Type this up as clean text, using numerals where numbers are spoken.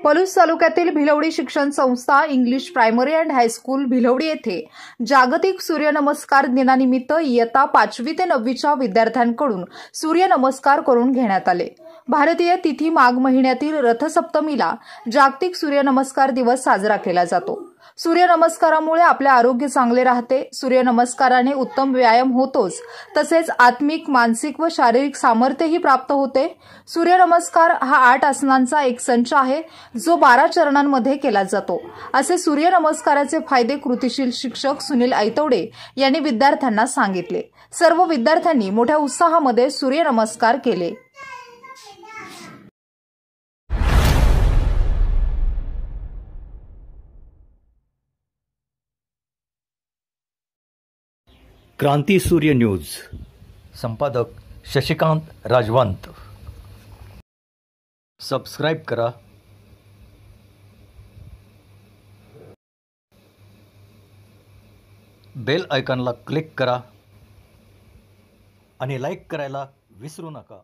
पलूस तालुक्यातील भिलवडी शिक्षण संस्था English primary and high school Bhilwadi येथे जागतिक सूर्यनमस्कार दिनानिमित्त इयत्ता 5वी ते 9वीच्या विद्यार्थ्यांकडून सूर्यनमस्कार करून घेण्यात आले। भारतीय तिथी माघ महिन्यातील रथसप्तमीला जागतिक सूर्यनमस्कार दिवस साजरा केला जातो। सूर्यनमस्कारामुळे आपले आरोग्य चांगले राहते। सूर्यनमस्काराने उत्तम व्यायाम होतोच, तसेच आत्मिक, मानसिक व शारीरिक सामर्थ्यही प्राप्त होते। सूर्यनमस्कार हा 8 आसनांचा एक संच आहे, जो 12 चरणांमध्ये केला जातो। असे सूर्यनमस्काराचे फायदे कृतीशील शिक्षक सुनील ऐतवडे यांनी विद्यार्थ्यांना सांगितले। सर्व विद्यार्थ्यांनी मोठ्या उत्साहामध्ये सूर्यनमस्कार केले। क्रांती सूर्य न्यूज, संपादक शशिकांत राजवंत। सबस्क्राइब करा, बेल आयकॉनला क्लिक करा आणि लाईक करायला विसरू नका।